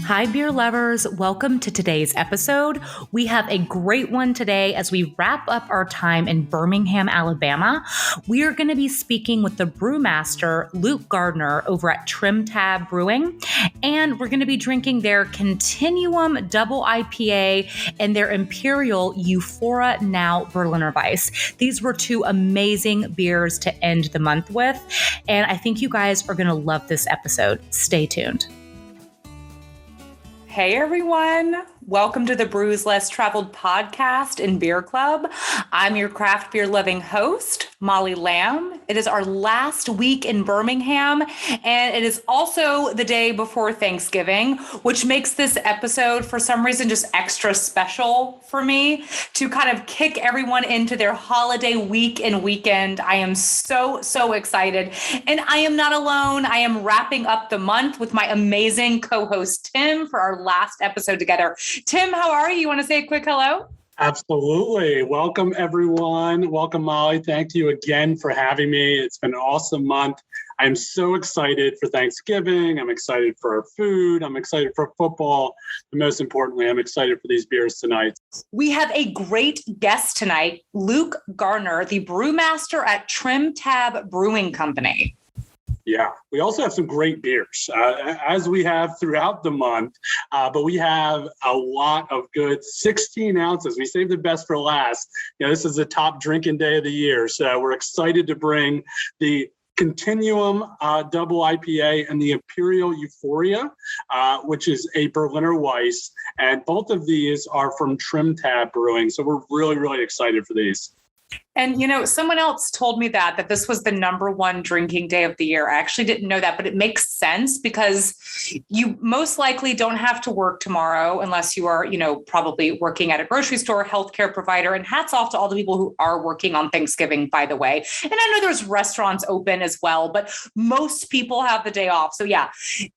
Hi, beer lovers. Welcome to today's episode. We have a great one today as we wrap up our time in Birmingham, Alabama. We are going to be speaking with the Brewmaster, Luke Garner, over at TrimTab Brewing, and we're going to be drinking their Continuum Double Ipa and their Imperial Euphoria Now Berliner Weisse. These were two amazing beers to end the month with, and I think you guys are going to love this episode. Stay tuned. Hey everyone, welcome to the Brews Less Traveled podcast and beer club. I'm your craft beer loving host, Molly Lamb. It is our last week in Birmingham, and it is also the day before Thanksgiving, which makes this episode for some reason just extra special for me to kind of kick everyone into their holiday week and weekend. I am so excited, and I am not alone. I am wrapping up the month with my amazing co-host Tim for our last episode together. Tim, how are you? You want to say a quick hello? Absolutely. Welcome, everyone. Welcome, Molly. Thank you again for having me. It's been an awesome month. I'm so excited for Thanksgiving. I'm excited for our food. I'm excited for football. But most importantly, I'm excited for these beers tonight. We have a great guest tonight, Luke Garner, the brewmaster at TrimTab Brewing Company. Yeah, we also have some great beers, as we have throughout the month, but we have a lot of good 16 ounces. We saved the best for last. This is the top drinking day of the year, so we're excited to bring the Continuum Double Ipa and the Imperial Euphoria, which is a Berliner Weisse, and both of these are from TrimTab Brewing, so we're really excited for these. And, someone else told me that this was the number one drinking day of the year. I actually didn't know that, but it makes sense because you most likely don't have to work tomorrow unless you are, probably working at a grocery store, healthcare provider, and hats off to all the people who are working on Thanksgiving, by the way. And I know there's restaurants open as well, but most people have the day off. So yeah.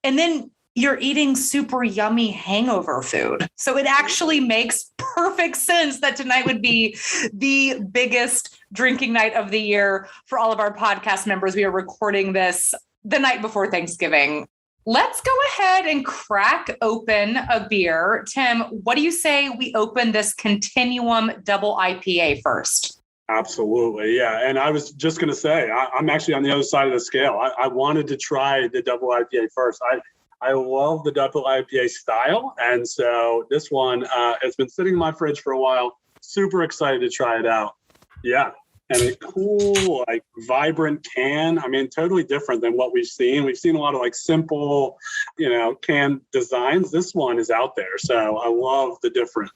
And then you're eating super yummy hangover food. So it actually makes perfect sense that tonight would be the biggest drinking night of the year for all of our podcast members. We are recording this the night before Thanksgiving. Let's go ahead and crack open a beer. Tim, what do you say we open this Continuum Double Ipa first? Absolutely. Yeah. And I was just going to say, I'm actually on the other side of the scale. I wanted to try the Double IPA first. I love the Double IPA style. And so this one has been sitting in my fridge for a while. Super excited to try it out. Yeah. And a cool, vibrant can. I mean, totally different than what we've seen. We've seen a lot of simple, can designs. This one is out there. So I love the different.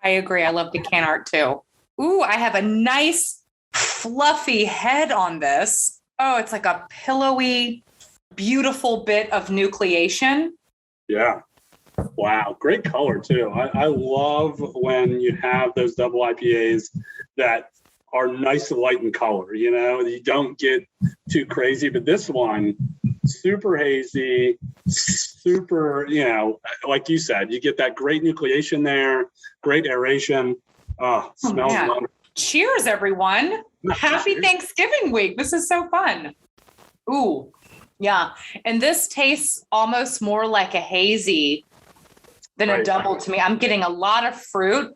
I agree. I love the can art too. Ooh, I have a nice fluffy head on this. Oh, it's like a pillowy, beautiful bit of nucleation. Yeah. Wow. Great color too. I love when you have those double IPAs that are nice and light in color, you don't get too crazy, but this one, super hazy, super, like you said, you get that great nucleation there, great aeration. Smells wonderful. Cheers, everyone. Happy Thanksgiving week. This is so fun. Ooh. Yeah. And this tastes almost more like a hazy than a double to me. I'm getting a lot of fruit.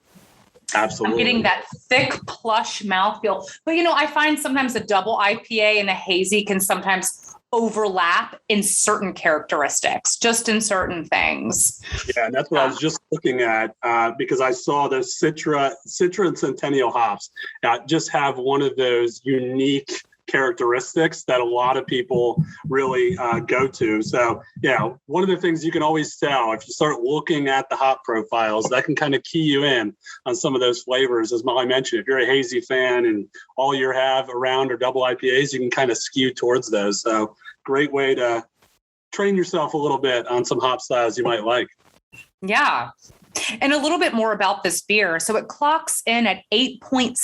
Absolutely. I'm getting that thick, plush mouthfeel. But, I find sometimes a double IPA and a hazy can sometimes overlap in certain characteristics, just in certain things. Yeah, and that's what I was just looking at because I saw the Citra and Centennial hops just have one of those unique characteristics that a lot of people really go to. So, one of the things you can always tell if you start looking at the hop profiles, that can kind of key you in on some of those flavors. As Molly mentioned, if you're a hazy fan and all you have around are double IPAs, you can kind of skew towards those. So, great way to train yourself a little bit on some hop styles you might like. Yeah. And a little bit more about this beer. So it clocks in at 8.6%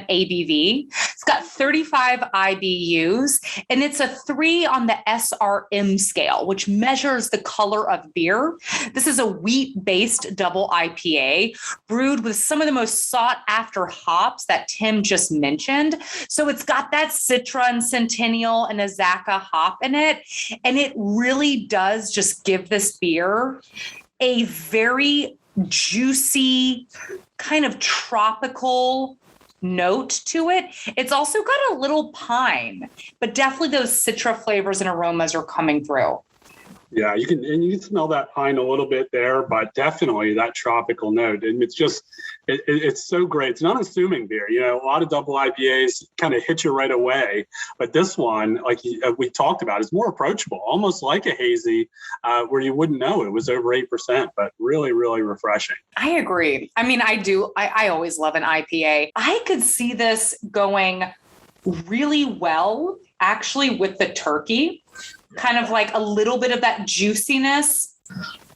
ABV. It's got 35 IBUs, and it's a 3 on the SRM scale, which measures the color of beer. This is a wheat-based double IPA brewed with some of the most sought-after hops that Tim just mentioned. So it's got that Citra and Centennial and Azacca hop in it, and it really does just give this beer a very juicy, kind of tropical note to it. It's also got a little pine, but definitely those citra flavors and aromas are coming through. Yeah, you can smell that pine a little bit there, but definitely that tropical note. And it's just, it's so great. It's an unassuming beer. You know, a lot of double IPAs kind of hit you right away, but this one, like we talked about, is more approachable, almost like a hazy, where you wouldn't know it was over 8%, but really, really refreshing. I agree. I mean, I do. I always love an IPA. I could see this going really well, actually, with the turkey. Kind of like a little bit of that juiciness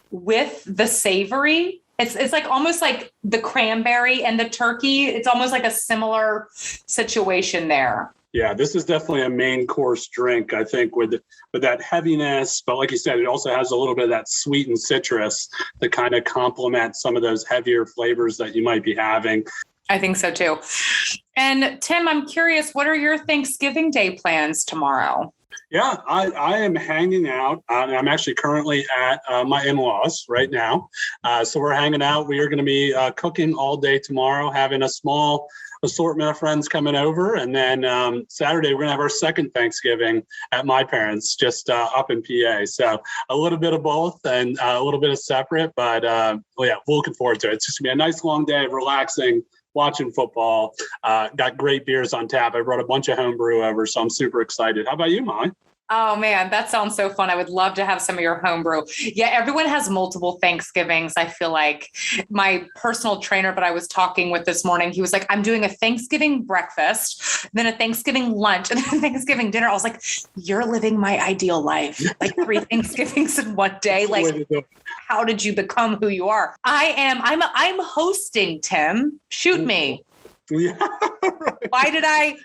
with the savory. It's like almost like the cranberry and the turkey. It's almost like a similar situation there. Yeah, this is definitely a main course drink, I think, with that heaviness. But like you said, it also has a little bit of that sweet and citrus to kind of complement some of those heavier flavors that you might be having. I think so too. And Tim, I'm curious, what are your Thanksgiving Day plans tomorrow? Yeah, I am hanging out. I'm actually currently at my in-laws right now. So we're hanging out. We are going to be cooking all day tomorrow, having a small assortment of friends coming over. And then Saturday, we're going to have our second Thanksgiving at my parents', just up in PA. So a little bit of both and a little bit of separate. But yeah, we're looking forward to it. It's just going to be a nice long day of relaxing, watching football. Got great beers on tap. I brought a bunch of homebrew over, so I'm super excited. How about you, Molly? Oh man, that sounds so fun. I would love to have some of your homebrew. Yeah, everyone has multiple Thanksgivings. I feel like my personal trainer that I was talking with this morning, he was like, I'm doing a Thanksgiving breakfast, then a Thanksgiving lunch, and then a Thanksgiving dinner. I was like, you're living my ideal life. Like 3 Thanksgivings in one day. Like, how did you become who you are? I'm hosting, Tim. Shoot me. Yeah. Right.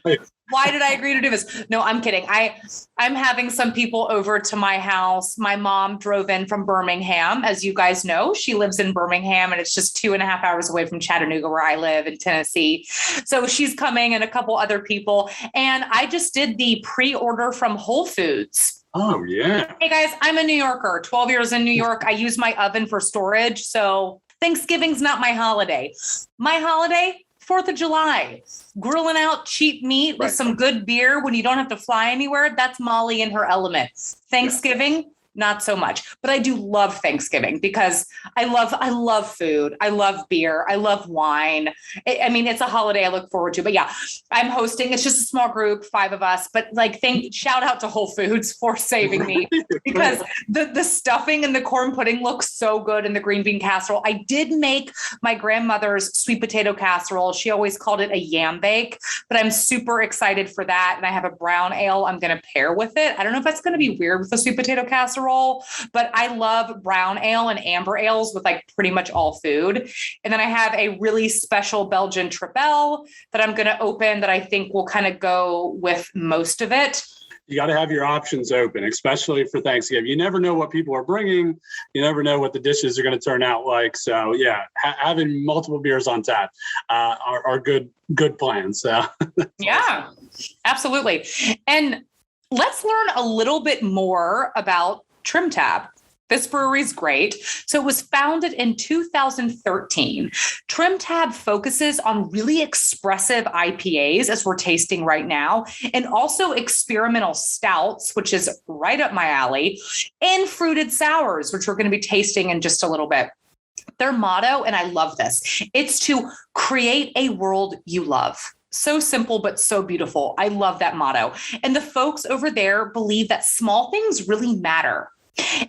Why did I agree to do this? No, I'm kidding. I'm having some people over to my house. My mom drove in from Birmingham. As you guys know, she lives in Birmingham, and it's just 2.5 hours away from Chattanooga, where I live in Tennessee. So she's coming, and a couple other people. And I just did the pre-order from Whole Foods. Oh, yeah. Hey guys, I'm a New Yorker, 12 years in New York. I use my oven for storage. So Thanksgiving's not my holiday. My holiday, 4th of July, grilling out cheap meat with some good beer when you don't have to fly anywhere. That's Molly in her element. Thanksgiving, not so much, but I do love Thanksgiving because I love food. I love beer. I love wine. I mean, it's a holiday I look forward to, but yeah, I'm hosting. It's just a small group, 5 of us, but like shout out to Whole Foods for saving me because the stuffing and the corn pudding looks so good in the green bean casserole. I did make my grandmother's sweet potato casserole. She always called it a yam bake, but I'm super excited for that. And I have a brown ale I'm going to pair with it. I don't know if that's going to be weird with a sweet potato casserole, but I love brown ale and amber ales with like pretty much all food. And then I have a really special Belgian Tripel that I'm going to open that I think will kind of go with most of it. You got to have your options open, especially for Thanksgiving. You never know what people are bringing. You never know what the dishes are going to turn out like. So yeah, having multiple beers on tap are good plans. So yeah, absolutely. And let's learn a little bit more about TrimTab. This brewery is great. So it was founded in 2013. TrimTab focuses on really expressive IPAs, as we're tasting right now, and also experimental stouts, which is right up my alley, and fruited sours, which we're going to be tasting in just a little bit. Their motto, and I love this, it's to create a world you love. So simple, but so beautiful. I love that motto. And the folks over there believe that small things really matter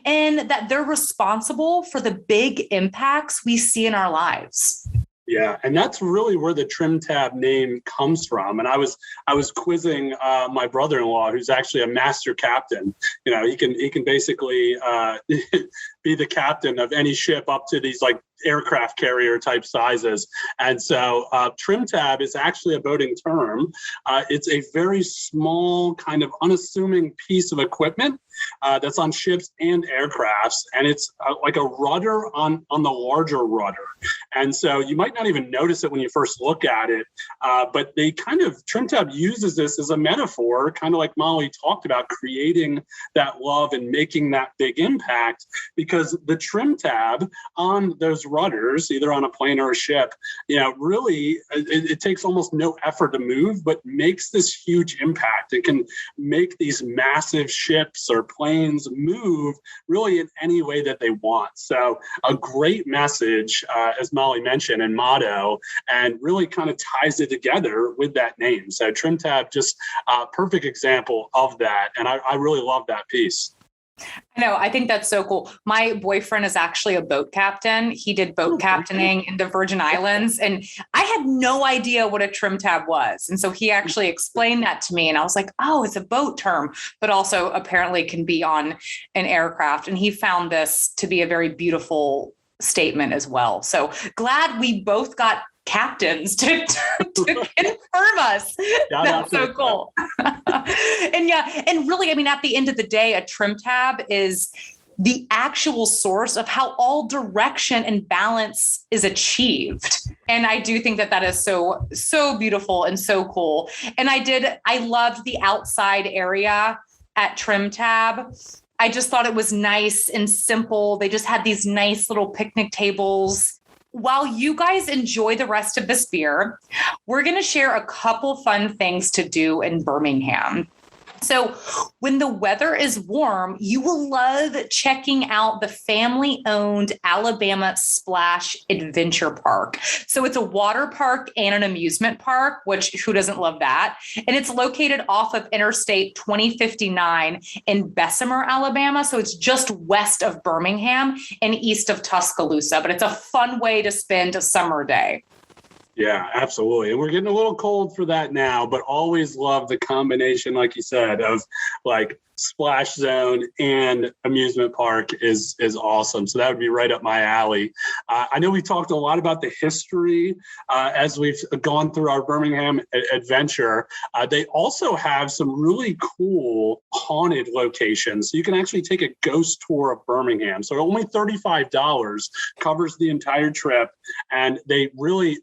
and that they're responsible for the big impacts we see in our lives. Yeah, and that's really where the TrimTab name comes from. And I was quizzing my brother-in-law, who's actually a master captain. You know, he can basically be the captain of any ship up to these like aircraft carrier type sizes. And so TrimTab is actually a boating term. It's a very small, kind of unassuming piece of equipment that's on ships and aircrafts, and it's like a rudder on the larger rudder. And so you might not even notice it when you first look at it, but they kind of, TrimTab uses this as a metaphor, kind of like Molly talked about, creating that love and making that big impact, because the TrimTab on those rudders, either on a plane or a ship, you know, really it takes almost no effort to move, but makes this huge impact. It can make these massive ships or planes move really in any way that they want. So a great message, as Molly mentioned, and motto, and really kind of ties it together with that name. So TrimTab, just a perfect example of that. And I really love that piece. I know. I think that's so cool. My boyfriend is actually a boat captain. He did boat captaining in the Virgin Islands, and I had no idea what a TrimTab was. And so he actually explained that to me, and I was like, oh, it's a boat term, but also apparently can be on an aircraft. And he found this to be a very beautiful statement as well. So glad we both got captains to confirm us. That's so cool. And yeah, and really, I mean, at the end of the day, a TrimTab is the actual source of how all direction and balance is achieved. And I do think that is so beautiful and so cool. And I loved the outside area at TrimTab. I just thought it was nice and simple. They just had these nice little picnic tables. While you guys enjoy the rest of this beer, we're going to share a couple fun things to do in Birmingham. So when the weather is warm, you will love checking out the family-owned Alabama Splash Adventure Park. So it's a water park and an amusement park, which who doesn't love that? And it's located off of Interstate 2059 in Bessemer, Alabama. So it's just west of Birmingham and east of Tuscaloosa, but it's a fun way to spend a summer day. Yeah, absolutely. And we're getting a little cold for that now, but always love the combination, like you said, of like splash zone and amusement park is awesome. So that would be right up my alley. I know we talked a lot about the history as we've gone through our Birmingham adventure. They also have some really cool haunted locations. So you can actually take a ghost tour of Birmingham. So only $35 covers the entire trip. And they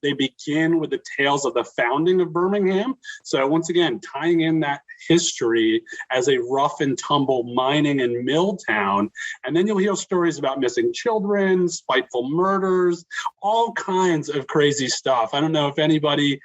begin with the tales of the founding of Birmingham. So once again, tying in that history as a rough and tumble mining and mill town. And then you'll hear stories about missing children, spiteful murders, all kinds of crazy stuff. I don't know if anybody,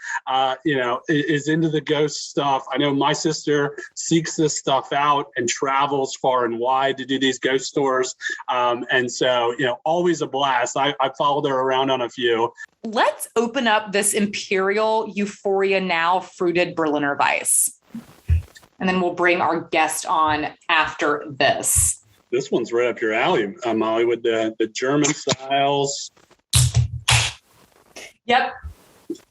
is into the ghost stuff. I know my sister seeks this stuff out and travels far and wide to do these ghost tours. And so, always a blast. I followed her around on a few. Let's open up this Imperial Euphoria Now fruited Berliner Weisse. And then we'll bring our guest on after this. This one's right up your alley, Molly, with the German styles. Yep.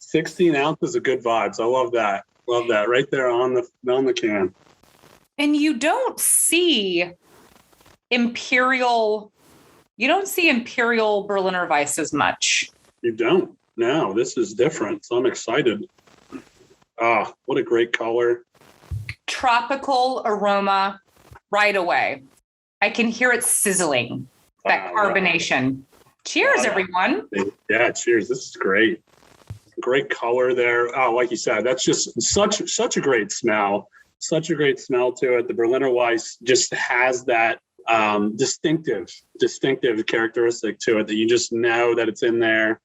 16 ounces of good vibes. I love that. Love that. Right there on the can. And you don't see Imperial Berliner Weisse as much. You don't. No, this is different. So I'm excited. Ah, what a great color. Tropical aroma right away. I can hear it sizzling, that carbonation. Right. Cheers, everyone. Yeah, cheers. This is great. Great color there. Oh, like you said, that's just such a great smell. Such a great smell to it. The Berliner Weisse just has that distinctive characteristic to it that you just know that it's in there.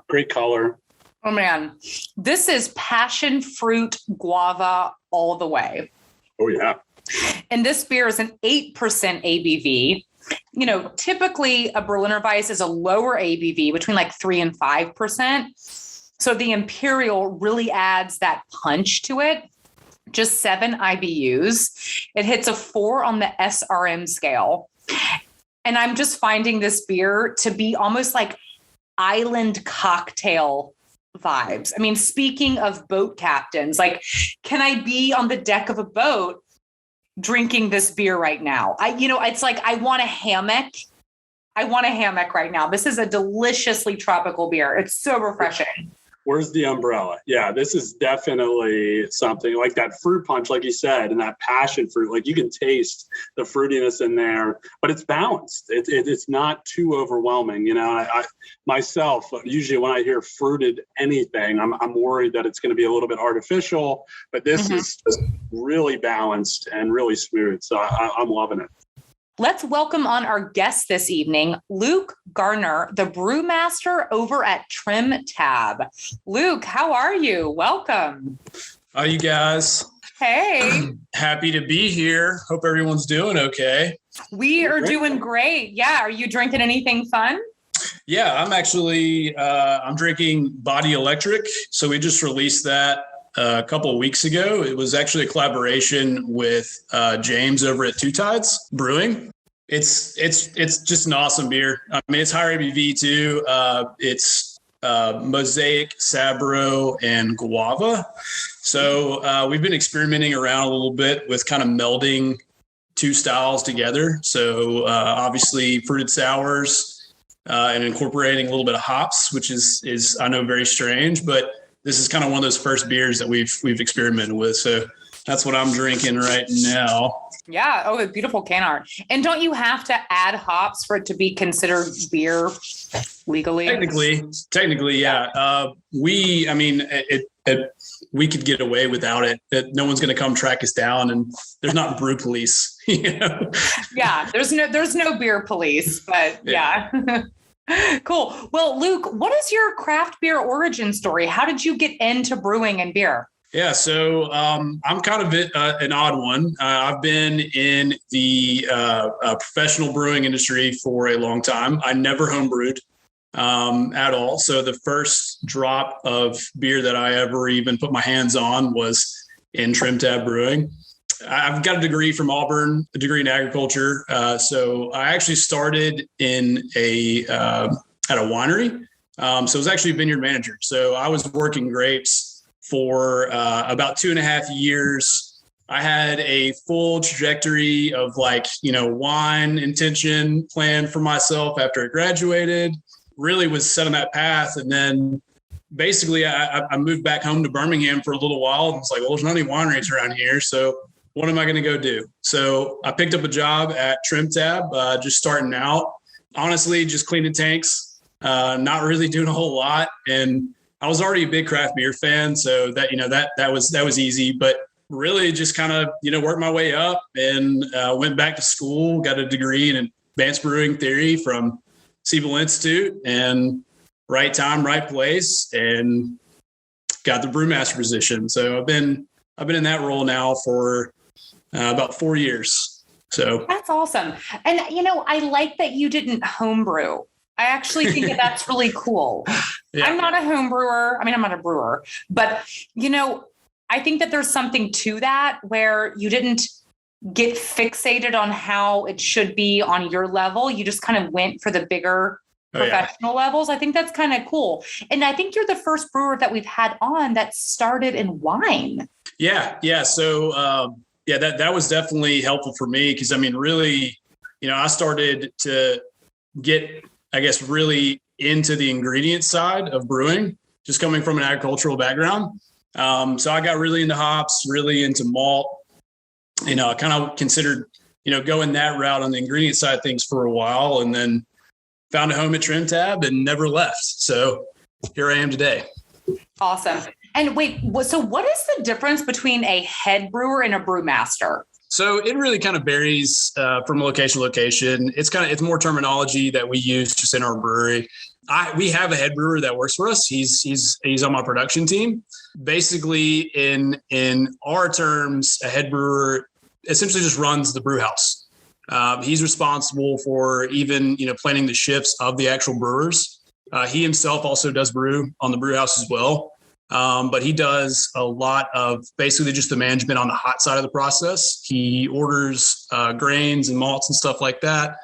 Great color. Oh man, this is passion fruit guava all the way. Oh yeah. And this beer is an 8% ABV. Typically a Berliner Weisse is a lower ABV, between like 3 and 5%. So the Imperial really adds that punch to it. Just 7 IBUs. It hits a 4 on the SRM scale. And I'm just finding this beer to be almost like island cocktail vibes. I mean, speaking of boat captains, like, can I be on the deck of a boat drinking this beer right now? It's like, I want a hammock. I want a hammock right now. This is a deliciously tropical beer. It's so refreshing. Where's the umbrella? Yeah, this is definitely something like that fruit punch, like you said, and that passion fruit. Like, you can taste the fruitiness in there, but it's balanced. It's not too overwhelming. I myself, usually when I hear fruited anything, I'm worried that it's going to be a little bit artificial, but this is just really balanced and really smooth. So I'm loving it. Let's welcome on our guest this evening, Luke Garner, the Brewmaster over at TrimTab. Luke, how are you? Welcome. How you guys? Hey. Happy to be here. Hope everyone's doing okay. We are doing great. Yeah. Are you drinking anything fun? Yeah, I'm actually, I'm drinking Body Electric. So we just released that a couple of weeks ago. It was actually a collaboration with James over at Two Tides Brewing. It's just an awesome beer. I mean, it's higher ABV too. It's Mosaic, Sabro, and Guava. So we've been experimenting around a little bit with kind of melding two styles together. So obviously fruited sours and incorporating a little bit of hops, which is I know very strange, but this is kind of one of those first beers that we've experimented with. So that's what I'm drinking right now. Yeah. Oh, a beautiful can art. And don't you have to add hops for it to be considered beer legally? Technically, yeah. We could get away without it. That no one's going to come track us down, and there's not brew police. Yeah. There's no beer police, but yeah. Cool. Well, Luke, what is your craft beer origin story? How did you get into brewing and beer? Yeah, so I'm kind of an odd one. I've been in the professional brewing industry for a long time. I never homebrewed at all. So the first drop of beer that I ever even put my hands on was in TrimTab Brewing. I've got a degree from Auburn, a degree in agriculture. So I actually started at a winery. So I was actually a vineyard manager. So I was working grapes for about 2.5 years. I had a full trajectory of wine intention planned for myself after I graduated, really was set on that path. And then basically I moved back home to Birmingham for a little while. And was like, well, there's not any wineries around here. So what am I going to go do? So I picked up a job at TrimTab, just starting out, honestly, just cleaning tanks, not really doing a whole lot. And I was already a big craft beer fan, so that was easy. But really, just kind of worked my way up and went back to school, got a degree in advanced brewing theory from Siebel Institute, and right time, right place, and got the brewmaster position. So I've been in that role now for about 4 years. So that's awesome. And I like that you didn't homebrew. I actually think that's really cool. Yeah. I'm not a home brewer. I mean, I'm not a brewer, but I think that there's something to that where you didn't get fixated on how it should be on your level. You just kind of went for the bigger professional levels. I think that's kind of cool. And I think you're the first brewer that we've had on that started in wine. Yeah. Yeah. So, that was definitely helpful for me. Cause I mean, really, I started to get, I guess, really into the ingredient side of brewing, just coming from an agricultural background. So I got really into hops, really into malt. I kind of considered, going that route on the ingredient side of things for a while, and then found a home at TrimTab and never left. So here I am today. Awesome. And wait, so what is the difference between a head brewer and a brewmaster? So it really kind of varies from location to location. It's more terminology that we use just in our brewery. We have a head brewer that works for us. He's on my production team. Basically, in our terms, a head brewer essentially just runs the brew house. He's responsible for even planning the shifts of the actual brewers. He himself also does brew on the brew house as well. But he does a lot of basically just the management on the hot side of the process. He orders grains and malts and stuff like that.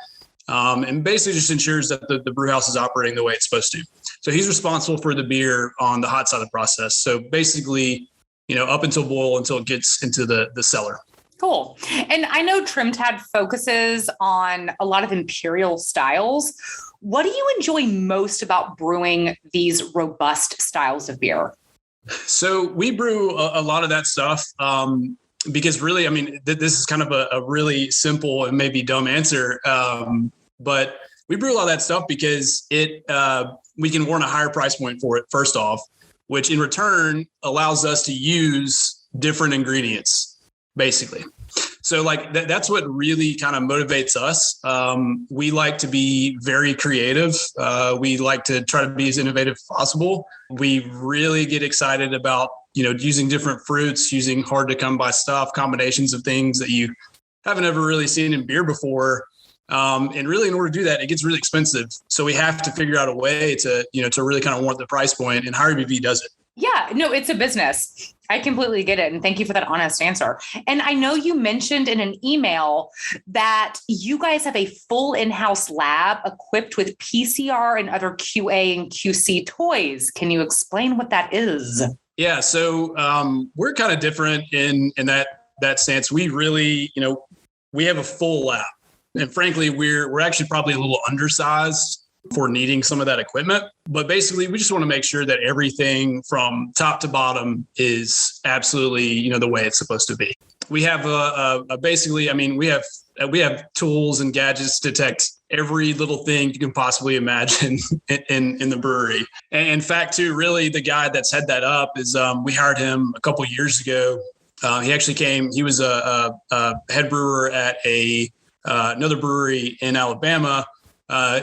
and basically just ensures that the brew house is operating the way it's supposed to. So he's responsible for the beer on the hot side of the process. So basically, up until boil, until it gets into the cellar. Cool. And I know TrimTab focuses on a lot of imperial styles. What do you enjoy most about brewing these robust styles of beer? So we brew a lot of that stuff because really, this is kind of a really simple and maybe dumb answer. But we brew a lot of that stuff because we can warrant a higher price point for it, first off, which in return allows us to use different ingredients, basically. So that's what really kind of motivates us. We like to be very creative. We like to try to be as innovative as possible. We really get excited about, using different fruits, using hard to come by stuff, combinations of things that you haven't ever really seen in beer before. And really, in order to do that, it gets really expensive. So we have to figure out a way to really kind of warrant the price point, and higher ABV does it. Yeah, no, it's a business. I completely get it. And thank you for that honest answer. And I know you mentioned in an email that you guys have a full in-house lab equipped with PCR and other QA and QC toys. Can you explain what that is? Yeah, so we're kind of different in that sense. We really, we have a full lab. And frankly, we're actually probably a little undersized for needing some of that equipment. But basically, we just want to make sure that everything from top to bottom is absolutely, the way it's supposed to be. We have we have tools and gadgets to detect every little thing you can possibly imagine in the brewery. And in fact, too, really the guy that's head that up is we hired him a couple of years ago. He actually came. He was a head brewer at another brewery in Alabama.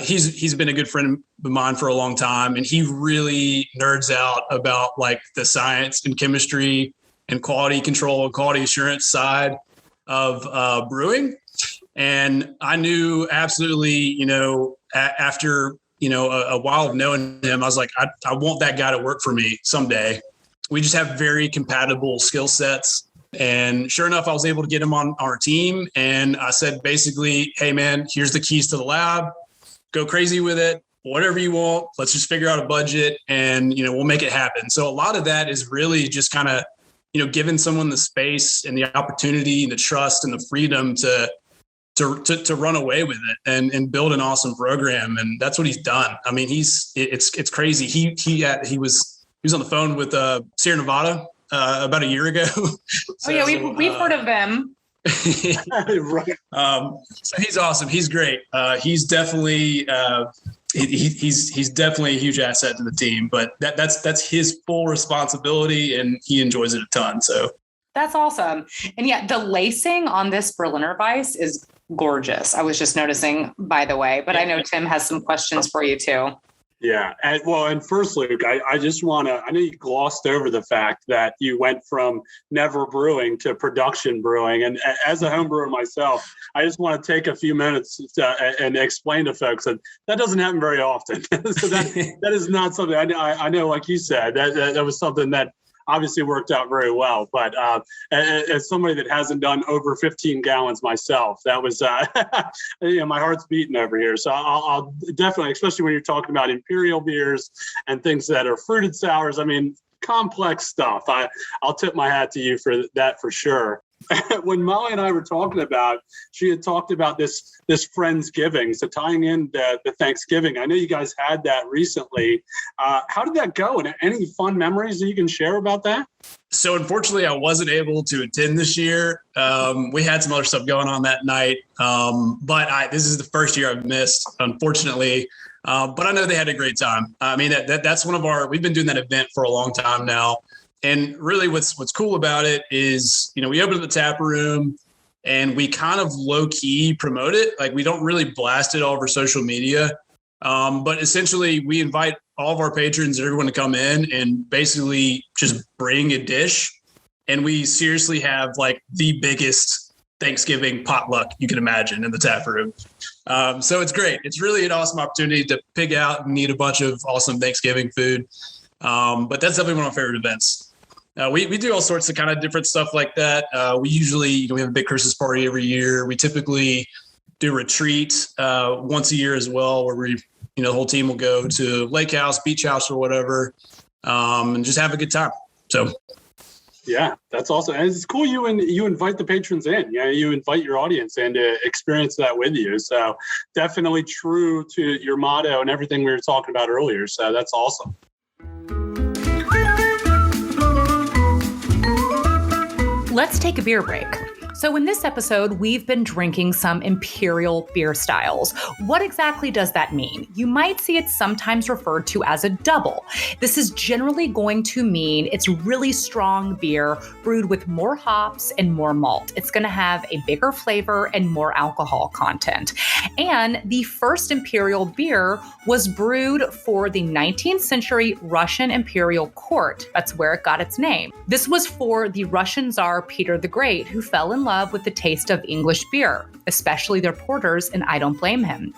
He's been a good friend of mine for a long time, and he really nerds out about the science and chemistry and quality control and quality assurance side of brewing. And I knew absolutely, after, a while of knowing him, I was like, I want that guy to work for me someday. We just have very compatible skill sets. And sure enough, I was able to get him on our team. And I said, basically, hey, man, here's the keys to the lab. Go crazy with it, whatever you want. Let's just figure out a budget and, we'll make it happen. So a lot of that is really just kind of, giving someone the space and the opportunity and the trust and the freedom to run away with it and build an awesome program. And that's what he's done. I mean, it's crazy. He was on the phone with Sierra Nevada about a year ago. So, we've heard of them. Right. So he's awesome. He's great. He's definitely he's definitely a huge asset to the team, but that's his full responsibility and he enjoys it a ton. So that's awesome. And yeah, the lacing on this Berliner Weisse is gorgeous. I was just noticing, by the way, but I know Tim has some questions for you too. Yeah. And first, Luke, I just want to, I know you glossed over the fact that you went from never brewing to production brewing. And as a home brewer myself, I just want to take a few minutes and explain to folks that doesn't happen very often. So that is not something I know, like you said, that was something that obviously worked out very well. But as somebody that hasn't done over 15 gallons myself, that was, my heart's beating over here. So I'll definitely, especially when you're talking about imperial beers and things that are fruited sours, complex stuff. I'll tip my hat to you for that for sure. When Molly and I were talking about, she had talked about this Friendsgiving. So tying in the Thanksgiving, I know you guys had that recently. How did that go? And any fun memories that you can share about that? So unfortunately, I wasn't able to attend this year. We had some other stuff going on that night, but this is the first year I've missed, unfortunately. But I know they had a great time. That's one of we've been doing that event for a long time now. And really what's cool about it is, we open up the tap room and we kind of low key promote it. Like we don't really blast it all over social media. But essentially we invite all of our patrons and everyone to come in and basically just bring a dish. And we seriously have the biggest Thanksgiving potluck you can imagine in the tap room. So it's great. It's really an awesome opportunity to pig out and eat a bunch of awesome Thanksgiving food. But that's definitely one of my favorite events. We do all sorts of kind of different stuff like that. We usually, we have a big Christmas party every year. We typically do retreats once a year as well, where we, the whole team will go to lake house, beach house, or whatever, and just have a good time. So. Yeah, that's awesome. And it's cool you invite the patrons in. Yeah, you invite your audience in to experience that with you. So definitely true to your motto and everything we were talking about earlier. So that's awesome. Let's take a beer break. So in this episode, we've been drinking some Imperial beer styles. What exactly does that mean? You might see it sometimes referred to as a double. This is generally going to mean it's really strong beer brewed with more hops and more malt. It's going to have a bigger flavor and more alcohol content. And the first Imperial beer was brewed for the 19th century Russian Imperial court. That's where it got its name. This was for the Russian Tsar Peter the Great, who fell in love with the taste of English beer, especially their porters, and I don't blame him.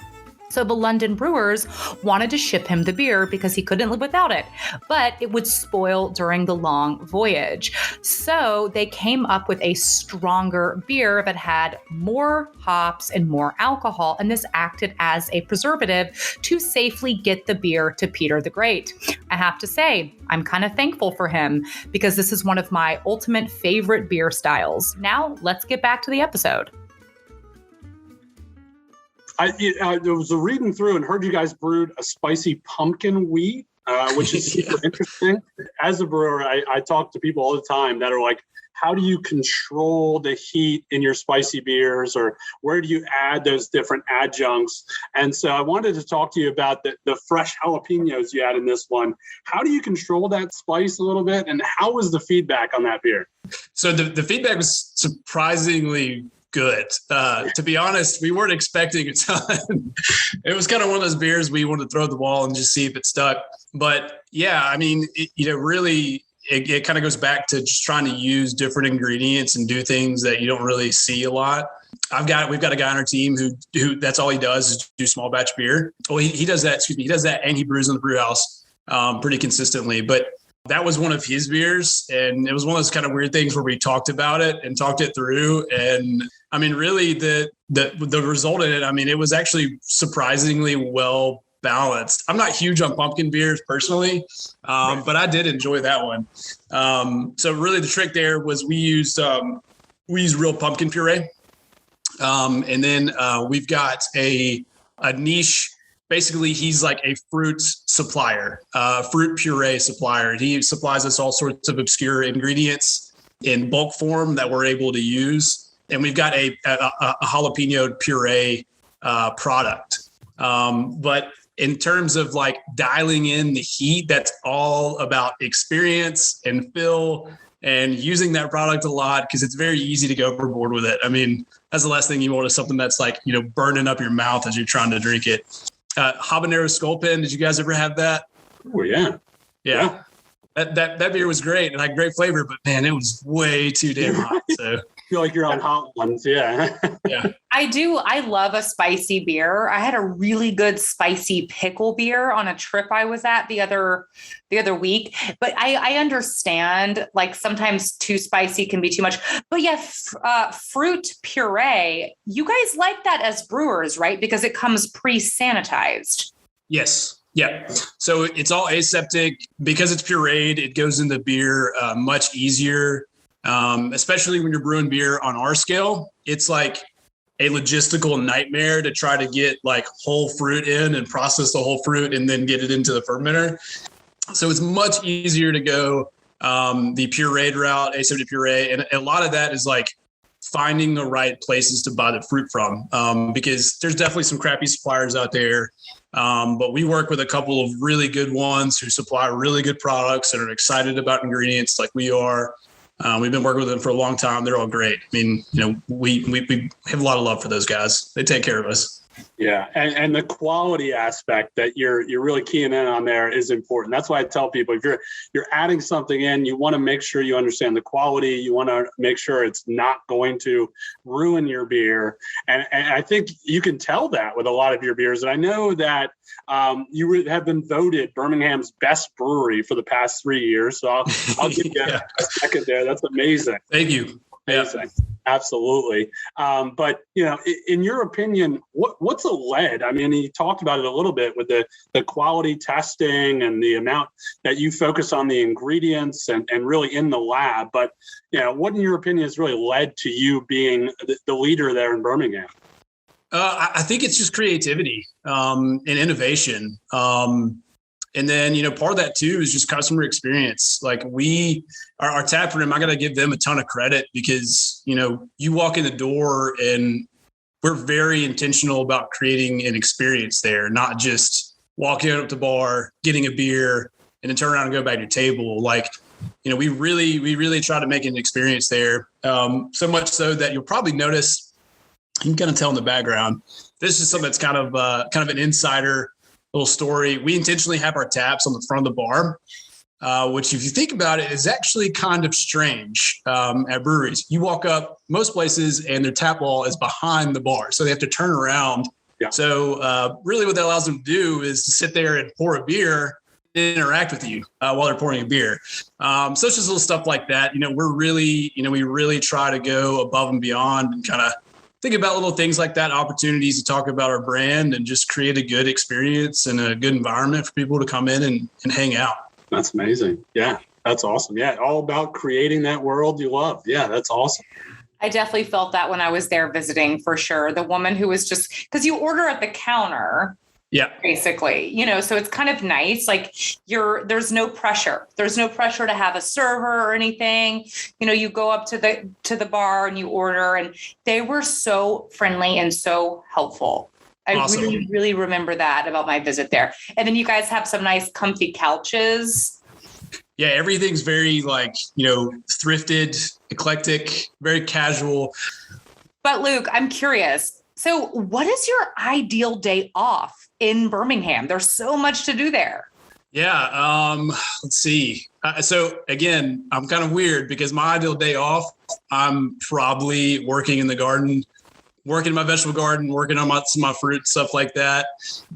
So the London brewers wanted to ship him the beer because he couldn't live without it, but it would spoil during the long voyage. So they came up with a stronger beer that had more hops and more alcohol, and this acted as a preservative to safely get the beer to Peter the Great. I have to say, I'm kind of thankful for him because this is one of my ultimate favorite beer styles. Now, let's get back to the episode. I was reading through and heard you guys brewed a spicy pumpkin wheat, which is super interesting. As a brewer, I talk to people all the time that are like, how do you control the heat in your spicy beers, or where do you add those different adjuncts? And so I wanted to talk to you about the fresh jalapenos you had in this one. How do you control that spice a little bit, and how was the feedback on that beer? So the feedback was surprisingly good. To be honest, we weren't expecting a ton. It was kind of one of those beers we wanted to throw at the wall and just see if it stuck. But yeah, I mean, really, it kind of goes back to just trying to use different ingredients and do things that you don't really see a lot. We've got a guy on our team who that's all he does is do small batch beer. Well, he does that. He does that, and he brews in the brew house pretty consistently. But that was one of his beers, and it was one of those kind of weird things where we talked about it and talked it through. And I mean, really, the result in it, I mean, it was actually surprisingly well balanced. I'm not huge on pumpkin beers personally, but I did enjoy that one. So really, the trick there was we used real pumpkin puree, and then we've got a niche. Basically, he's like a fruit supplier, fruit puree supplier. And he supplies us all sorts of obscure ingredients in bulk form that we're able to use. And we've got a jalapeno puree product. But in terms of like dialing in the heat, that's all about experience and feel and using that product a lot, because it's very easy to go overboard with it. I mean, that's the last thing you want is something that's like, burning up your mouth as you're trying to drink it. Habanero Sculpin. Did you guys ever have that? Oh, yeah. Yeah. That beer was great and had great flavor, but man, it was way too damn hot. So I feel like you're on hot ones. Yeah. Yeah. I do. I love a spicy beer. I had a really good spicy pickle beer on a trip I was at the other week, but I understand like sometimes too spicy can be too much, but yeah, fruit puree, you guys like that as brewers, right? Because it comes pre-sanitized. Yes. Yeah. So it's all aseptic because it's pureed. It goes in the beer much easier, especially when you're brewing beer on our scale. It's like a logistical nightmare to try to get like whole fruit in and process the whole fruit and then get it into the fermenter. So it's much easier to go the pureed route, aseptic puree. And a lot of that is like finding the right places to buy the fruit from, because there's definitely some crappy suppliers out there. But we work with a couple of really good ones who supply really good products and are excited about ingredients like we are. We've been working with them for a long time. They're all great. I mean, we have a lot of love for those guys. They take care of us. Yeah. And the quality aspect that you're really keying in on there is important. That's why I tell people, if you're adding something in, you want to make sure you understand the quality. You want to make sure it's not going to ruin your beer. And I think you can tell that with a lot of your beers. And I know that you have been voted Birmingham's best brewery for the past 3 years. So I'll give you a second there. That's amazing. Thank you. Amazing. Absolutely. But, in your opinion, what's a lead? I mean, you talked about it a little bit with the quality testing and the amount that you focus on the ingredients and really in the lab. But, what in your opinion has really led to you being the leader there in Birmingham? I think it's just creativity and innovation. And then, part of that too is just customer experience. Like our tap room, I got to give them a ton of credit because, you walk in the door and we're very intentional about creating an experience there, not just walking up to the bar, getting a beer and then turn around and go back to your table. Like, we really try to make an experience there. So much so that you'll probably notice, you can kind of tell in the background, this is something that's kind of an insider little story. We intentionally have our taps on the front of the bar, which if you think about it is actually kind of strange at breweries. You walk up most places and their tap wall is behind the bar. So they have to turn around. Yeah. So really what that allows them to do is to sit there and pour a beer and interact with you while they're pouring a beer. So it's just little stuff like that. We really try to go above and beyond and kind of think about little things like that, opportunities to talk about our brand and just create a good experience and a good environment for people to come in and hang out. That's amazing. Yeah, that's awesome. Yeah, all about creating that world you love. Yeah, that's awesome. I definitely felt that when I was there visiting, for sure. The woman who was just, because you order at the counter. Yeah, basically, so it's kind of nice. Like there's no pressure. There's no pressure to have a server or anything. You go up to the bar and you order, and they were so friendly and so helpful. Awesome. I really, really remember that about my visit there. And then you guys have some nice comfy couches. Yeah, everything's very thrifted, eclectic, very casual. But Luke, I'm curious. So what is your ideal day off in Birmingham? There's so much to do there. Yeah. Let's see. So again, I'm kind of weird because my ideal day off, I'm probably working in the garden, working in my vegetable garden, working on some of my fruit, stuff like that.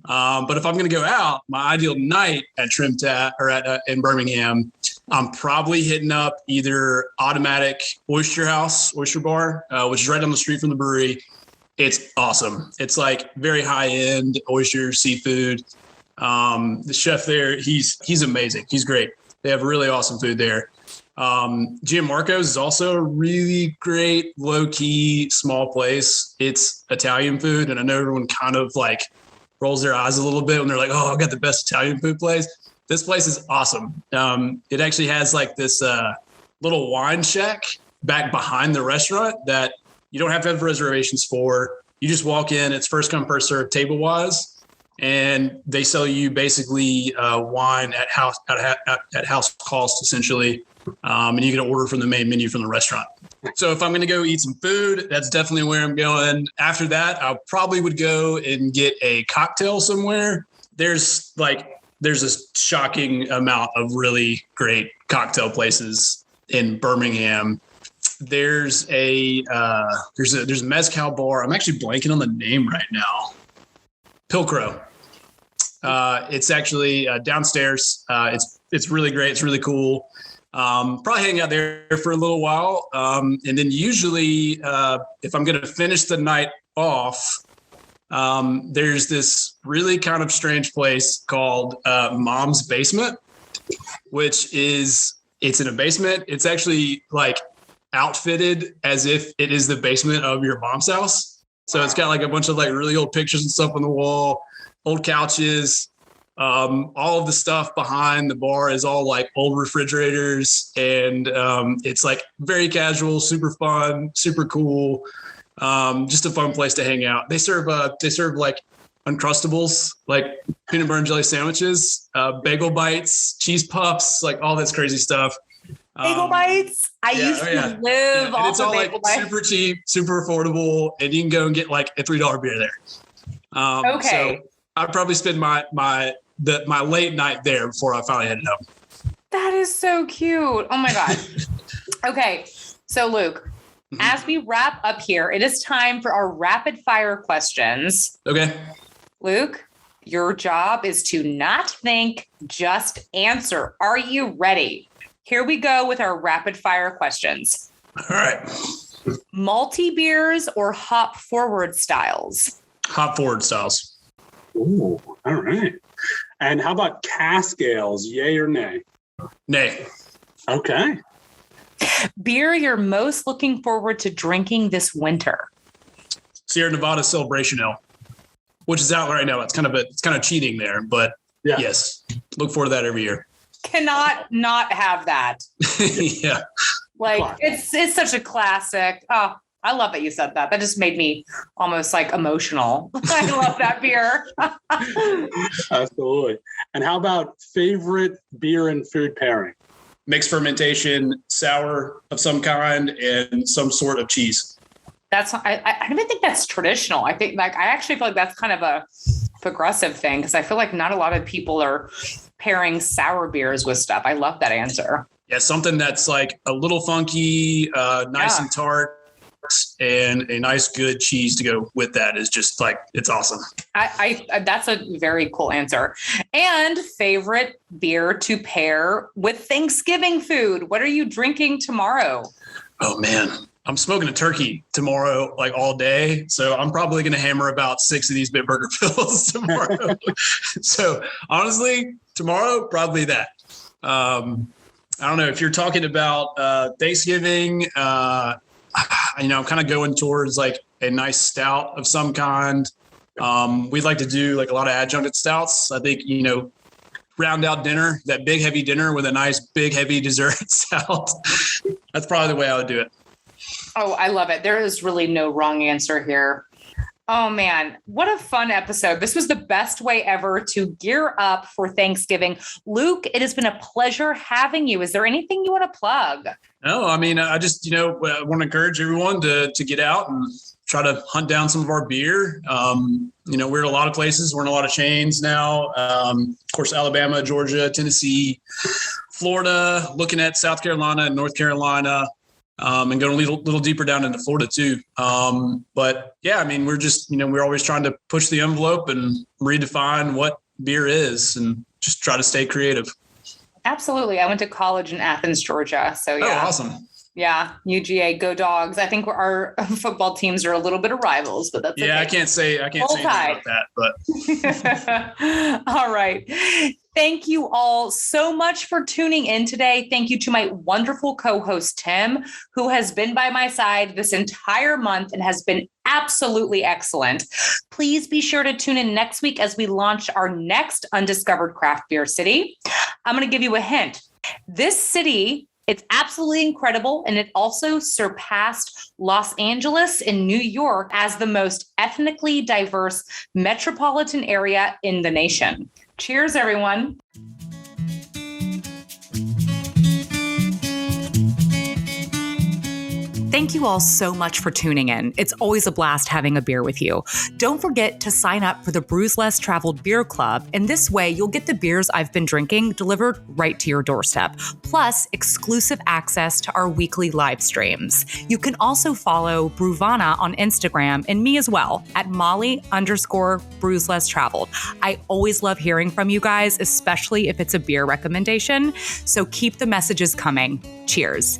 But if I'm going to go out, my ideal night at TrimTab or in Birmingham, I'm probably hitting up either Automatic Oyster Bar, which is right down the street from the brewery. It's awesome. It's like very high end oyster, seafood. The chef there, he's amazing. He's great. They have really awesome food there. Gianmarco's is also a really great, low key, small place. It's Italian food. And I know everyone kind of like rolls their eyes a little bit when they're like, oh, I got the best Italian food place. This place is awesome. It actually has like this little wine shack back behind the restaurant that you don't have to have reservations for. You just walk in. It's first come, first serve, table wise, and they sell you basically wine at house cost essentially, and you can order from the main menu from the restaurant. So if I'm going to go eat some food, that's definitely where I'm going. After that, I probably would go and get a cocktail somewhere. There's a shocking amount of really great cocktail places in Birmingham. There's a mezcal bar. I'm actually blanking on the name right now. Pilcrow. It's actually downstairs. It's really great. It's really cool. Probably hang out there for a little while. And then usually if I'm going to finish the night off, there's this really kind of strange place called Mom's Basement, which it's in a basement. It's actually like outfitted as if it is the basement of your mom's house. So it's got like a bunch of like really old pictures and stuff on the wall, old couches. All of the stuff behind the bar is all like old refrigerators, and it's like very casual, super fun, super cool. Just a fun place to hang out. They serve like Uncrustables, like peanut butter and jelly sandwiches, bagel bites, cheese puffs, like all this crazy stuff. Bagel bites. I used to live off it's all like super cheap, super affordable, and you can go and get like a $3 beer there. Okay. So I'd probably spend my late night there before I finally headed home. That is so cute. Oh my God. Okay. So Luke, as we wrap up here, it is time for our rapid fire questions. Okay. Luke, your job is to not think, just answer. Are you ready? Here we go with our rapid fire questions. All right. Malty beers or hop forward styles? Hop forward styles. Ooh, all right. And how about cask ales, yay or nay? Nay. Okay. Beer you're most looking forward to drinking this winter? Sierra Nevada Celebration Ale, which is out right now. It's kind of cheating there, but yes, look forward to that every year. Cannot not have that. Yeah. Like it's such a classic. Oh, I love that you said that. That just made me almost like emotional. I love that beer. Absolutely. And how about favorite beer and food pairing? Mixed fermentation, sour of some kind, and some sort of cheese. I don't even think that's traditional. I think I actually feel like that's kind of a progressive thing because I feel like not a lot of people are pairing sour beers with stuff. I love that answer. Yeah, something that's like a little funky, nice and tart, and a nice good cheese to go with that is just like, it's awesome. I that's a very cool answer. And favorite beer to pair with Thanksgiving food. What are you drinking tomorrow? Oh man, I'm smoking a turkey tomorrow, like all day. So I'm probably going to hammer about 6 of these Bitburger Pills tomorrow. So honestly, tomorrow, probably that. I don't know if you're talking about Thanksgiving, I'm kind of going towards like a nice stout of some kind. We'd like to do like a lot of adjuncted stouts. I think, round out dinner, that big, heavy dinner with a nice, big, heavy dessert stout. That's probably the way I would do it. Oh, I love it. There is really no wrong answer here. Oh man, what a fun episode. This was the best way ever to gear up for Thanksgiving. Luke, it has been a pleasure having you. Is there anything you want to plug? No, I mean, I just, want to encourage everyone to get out and try to hunt down some of our beer. We're in a lot of places. We're in a lot of chains now. Of course, Alabama, Georgia, Tennessee, Florida, looking at South Carolina and North Carolina. And going a little deeper down into Florida too. But yeah, I mean, we're just, we're always trying to push the envelope and redefine what beer is and just try to stay creative. Absolutely. I went to college in Athens, Georgia. So yeah. Oh, awesome. Yeah. UGA, go Dogs. I think our football teams are a little bit of rivals, but that's okay. I can't say anything about that, but all right. Thank you all so much for tuning in today. Thank you to my wonderful co-host, Tim, who has been by my side this entire month and has been absolutely excellent. Please be sure to tune in next week as we launch our next undiscovered craft beer city. I'm going to give you a hint. This city, it's absolutely incredible, and it also surpassed Los Angeles and New York as the most ethnically diverse metropolitan area in the nation. Cheers, everyone. Thank you all so much for tuning in. It's always a blast having a beer with you. Don't forget to sign up for the Brews Less Traveled Beer Club, and this way you'll get the beers I've been drinking delivered right to your doorstep, plus exclusive access to our weekly live streams. You can also follow Brewvana on Instagram and me as well at Molly_Brews Less Traveled. I always love hearing from you guys, especially if it's a beer recommendation. So keep the messages coming. Cheers.